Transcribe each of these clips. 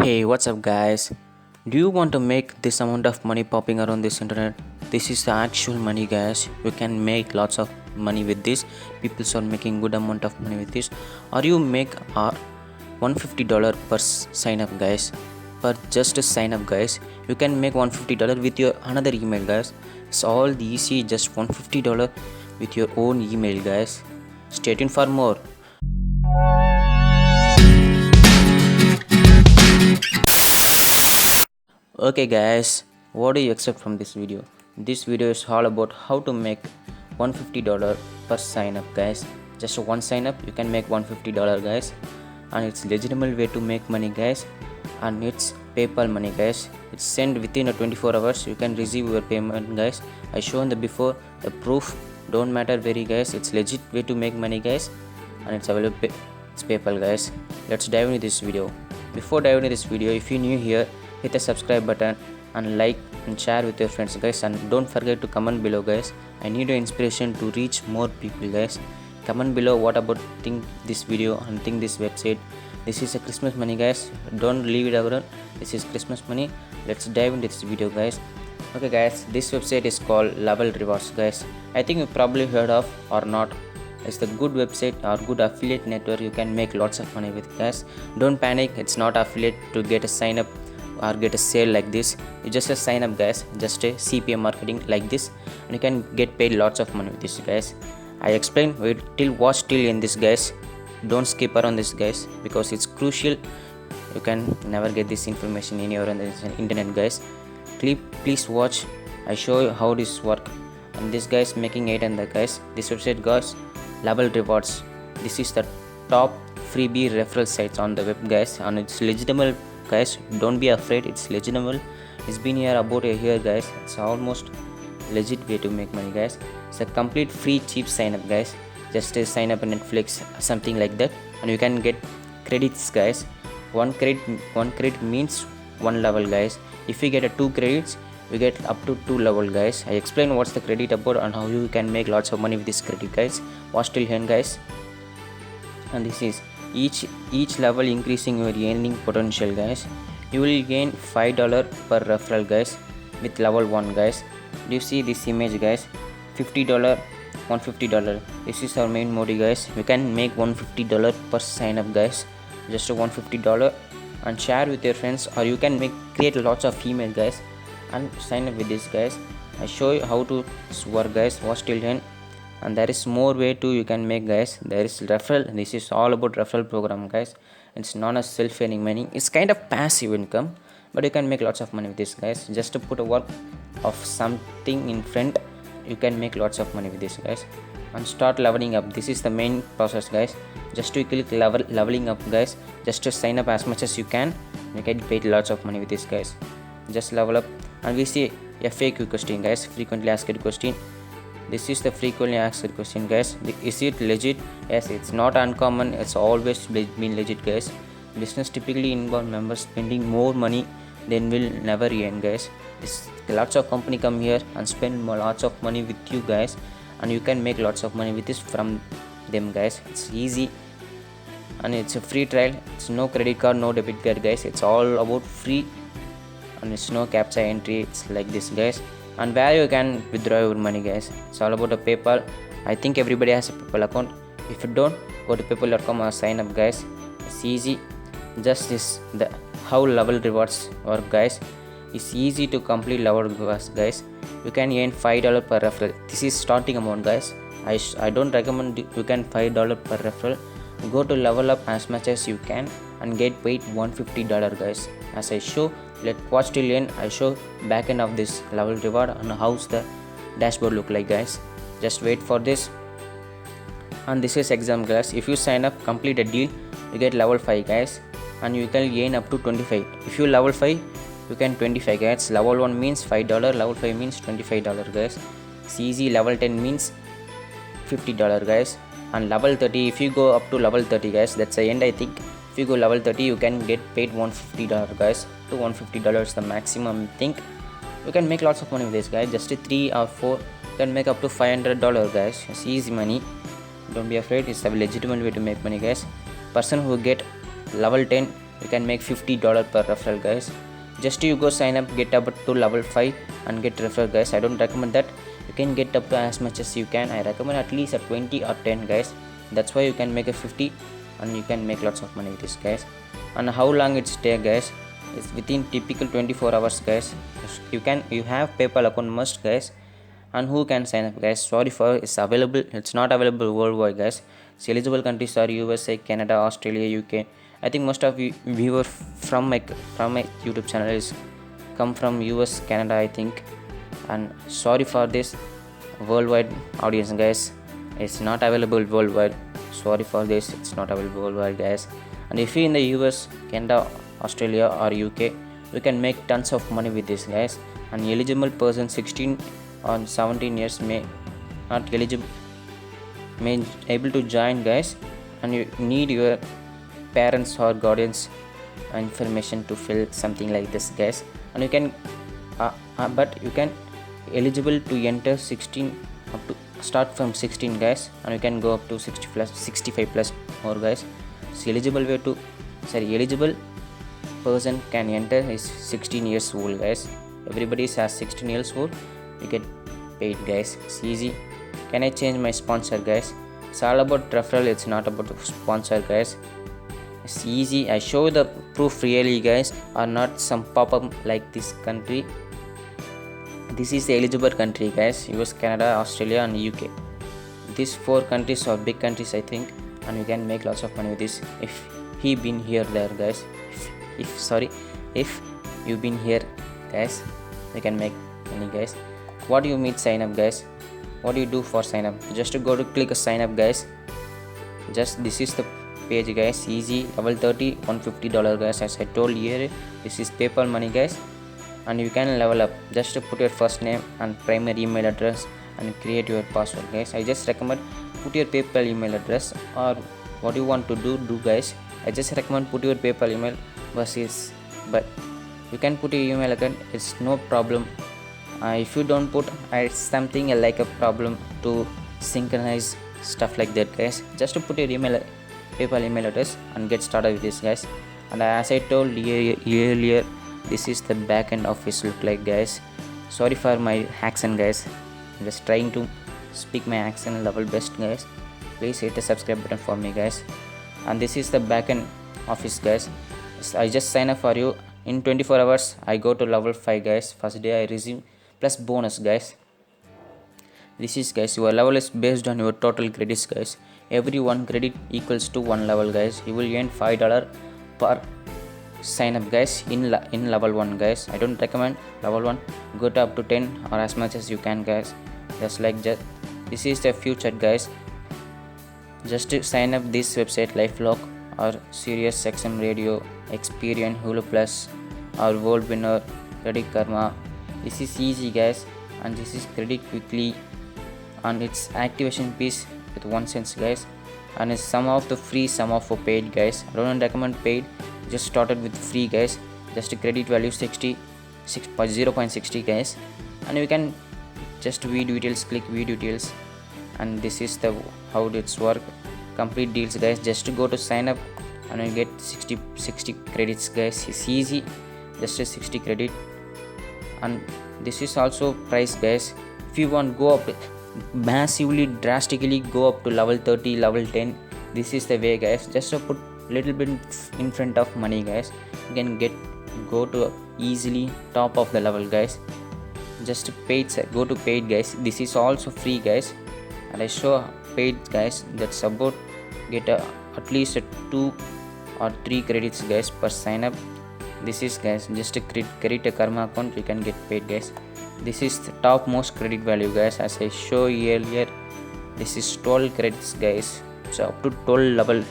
Hey, what's up, guys? Do you want to make this amount of money popping around this internet? This is the actual money, guys. You can make lots of money with this. People are making good amount of money with this. Or you make $150 per sign up, guys. For just a sign up, guys, you can make $150 with your another email, guys. It's all easy, just $150 with your own email, guys. Stay tuned for more. Okay guys, what do you expect from this video? This video is all about how to make $150 per sign up, guys. Just one sign up you can make $150, guys, and it's legitimate way to make money, guys, and it's PayPal money, guys. It's sent within 24 hours. You can receive your payment, guys. I shown the before, the proof don't matter very, guys. It's legit way to make money, guys, and it's available. It's PayPal, guys. Let's dive into this video. Before diving into this video, if you're new here, hit the subscribe button and like and share with your friends, guys, and don't forget to comment below, guys. I need your inspiration to reach more people, guys. Comment below what about think this video and think this website. This is a Christmas money, guys. Don't leave it around. This is Christmas money. Let's dive into this video, guys. Okay guys, this website is called Level Rewards, guys. I think you probably heard of or not. It's the good website or good affiliate network. You can make lots of money with, guys. Don't panic, it's not affiliate to get a sign up or get a sale like this. You just sign up, guys, just a CPM marketing like this, and you can get paid lots of money with this, guys. I explain, watch till in this, guys. Don't skip around this, guys, because it's crucial. You can never get this information anywhere on the internet, guys. Please watch. I show you how this work, and this guy's making 800, guys. This website, guys, Level Rewards. This is the top freebie referral sites on the web, guys, and it's legitimate, guys. Don't be afraid, it's legitimate. It's been here about a year, guys. It's almost legit way to make money, guys. It's a complete free cheap sign up, guys. Just sign up on Netflix, something like that, and you can get credits, guys. One credit means one level, guys. If you get a 2 credits, you get up to 2 level, guys. I explain what's the credit about and how you can make lots of money with this credit, guys. Watch till end, guys. And this is each level increasing your earning potential, guys. You will gain $5 per referral, guys, with level 1, guys. Do you see this image, guys? $50, $150. This is our main mode, guys. You can make $150 per sign up, guys. Just $150, and share with your friends, or you can create lots of email, guys, and sign up with this, guys. I show you how to work, guys. Watch till end. And there is more way too you can make, guys. There is referral. This is all about referral program, guys. It's not a self-earning money. It's kind of passive income, but you can make lots of money with this, guys. Just to put a work of something in front, you can make lots of money with this, guys. And start leveling up. This is the main process, guys. Just to click leveling up, guys. Just to sign up as much as you can. You can paid lots of money with this, guys. Just level up, and we see a FAQ question, guys. Frequently asked question. This is the frequently asked question, guys. Is it legit? Yes, it's not uncommon. It's always been legit, guys. Business typically involve members spending more money than will never earn, guys. Lots of company come here and spend lots of money with you, guys, and you can make lots of money with this from them, guys. It's easy, and it's a free trial. It's no credit card, no debit card, guys. It's all about free, and it's no captcha entry. It's like this, guys. And where you can withdraw your money, guys. It's all about a PayPal. I think everybody has a PayPal account. If you don't, go to paypal.com or sign up, guys. It's easy. Just this, the how Level Rewards work, guys. It's easy to complete Level Rewards, guys. You can earn $5 per referral. This is starting amount, guys. I don't recommend you can $5 per referral. Go to level up as much as you can and get paid $150, guys. As I show, let's watch till end. I show back end of this Level Reward and how's the dashboard look like, guys. Just wait for this. And this is example, guys. If you sign up, complete a deal, you get level 5, guys, and you can gain up to 25. If you level 5, you can 25, guys. Level 1 means $5, level 5 means $25, guys. It's easy. Level 10 means $50, guys, and level 30, if you go up to level 30, guys, that's the end. I think if you go level 30, you can get paid $150, guys. To $150 the maximum. I think you can make lots of money with this, guys. Just 3 or 4, you can make up to $500, guys. It's easy money. Don't be afraid. It's a legitimate way to make money, guys. Person who get level 10 you can make $50 per referral, guys. Just you go sign up, get up to level 5 and get referral, guys. I don't recommend that. You can get up to as much as you can. I recommend at least a 20 or 10, guys. That's why you can make a 50 and you can make lots of money with this, guys. And how long it's take, guys? It's within typical 24 hours, guys. You have PayPal account must, guys. And who can sign up, guys? Sorry for it's available. It's not available worldwide, guys. So eligible countries are USA, Canada, Australia, UK. I think most of you viewers from my YouTube channel is come from US, Canada, I think. And sorry for this worldwide audience, guys. It's not available worldwide. Sorry for this. It's not available worldwide, guys. And if you're in the US, Canada, Australia or UK, you can make tons of money with this, guys. An eligible person 16 or 17 years may not eligible may able to join, guys. And you need your parents or guardians information to fill something like this, guys. And you can but you can eligible to enter 16 up to start from 16, guys, and you can go up to 60 plus 65 plus more, guys. So eligible person can enter is 16 years old, guys. Everybody has 16 years old, you get paid, guys. It's easy. Can I change my sponsor, guys? It's all about referral, it's not about sponsor, guys. It's easy. I show the proof really, guys, or not some pop-up like this country. This is the eligible country, guys. US, Canada, Australia and UK. These 4 countries are big countries, I think, and you can make lots of money with this if he been here there, guys. If you been here, guys, you can make money, guys. What do you mean sign up, guys? What do you do for sign up? Just to go to click a sign up, guys. Just this is the page, guys. Easy. Level 30, $150, guys. As I told here, this is PayPal money, guys. And you can level up. Just to put your first name and primary email address and create your password, guys. I just recommend put your PayPal email address, or what you want to do, guys. I just recommend put your PayPal email versus, but you can put your email account. It's no problem. If you don't put, it's something like a problem to synchronize stuff like that, guys. Just to put your PayPal email address and get started with this, guys. And as I told earlier, this is the backend office look like, guys. Sorry for my accent, guys. I'm just trying to speak my accent level best, guys. Please hit the subscribe button for me, guys. And this is the backend office, guys. I just sign up for you. In 24 hours I go to level 5, guys. First day I receive plus bonus, guys. This is, guys, your level is based on your total credits, guys. Every 1 credit equals to 1 level, guys. You will earn $5 per sign up, guys, in level 1, guys. I don't recommend level 1. Go to up to 10 or as much as you can, guys. Just this is the future, guys. Just to sign up this website, LifeLock or Sirius XM Radio, Experian, Hulu Plus or World Winner, Credit Karma. This is easy, guys, and this is Credit Quickly, and its activation fees with 1 cent, guys, and it's some of the free, some of for paid, guys. I don't recommend paid. Just started with free, guys. Just credit value 0.60, guys, and you can just view details, click view details, and this is the how it's work. Complete deals, guys. Just to go to sign up and you get 60 credits, guys. It's easy. Just a 60 credit, and this is also price, guys. If you want go up massively, drastically go up to level 30, level 10, this is the way, guys. Just to put little bit in front of money, guys, you can go to easily top of the level, guys. Just paid, go to paid, guys. This is also free, guys, and I show paid, guys. That's about get at least 2 or 3 credits, guys, per sign up. This is, guys, just to create a karma account, you can get paid, guys. This is the top most credit value, guys. As I show earlier, this is 12 credits, guys. So up to 12 level,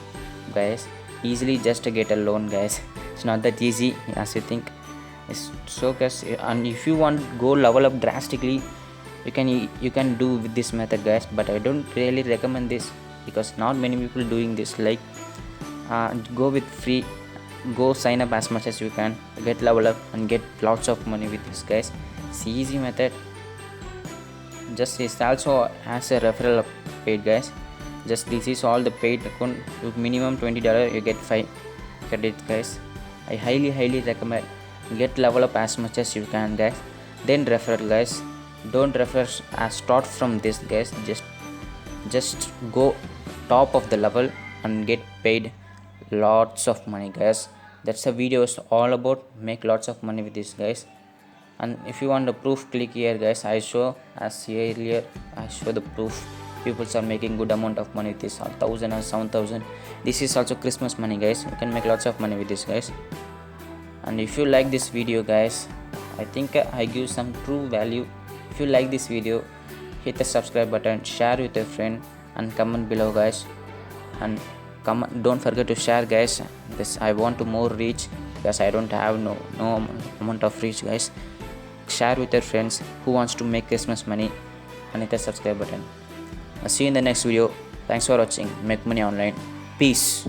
guys, easily just to get a loan, guys. It's not that easy as you think. It's so, guys, and if you want go level up drastically, you can do with this method, guys, but I don't really recommend this because not many people doing this. Like go with free, go sign up as much as you can, get level up and get lots of money with this, guys. It's easy method. Just it's also has a referral paid, guys. Just this is all the paid account. With minimum $20 you get 5 credits, guys. I highly recommend get level up as much as you can, guys. Then refer, guys. Don't refer start from this, guys. Just go top of the level and get paid lots of money, guys. That's the video is all about. Make lots of money with this, guys. And if you want the proof, click here, guys. I show as earlier, I show the proof. People are making good amount of money with this, 1,000 or 7,000. This is also Christmas money, guys. You can make lots of money with this, guys. And if you like this video, guys, I think I give some true value. If you like this video, hit the subscribe button, share with your friend, and comment below, guys. And don't forget to share, guys. This I want to more reach, because I don't have no amount of reach, guys. Share with your friends who wants to make Christmas money, and hit the subscribe button. I'll see you in the next video. Thanks for watching. Make money online. Peace.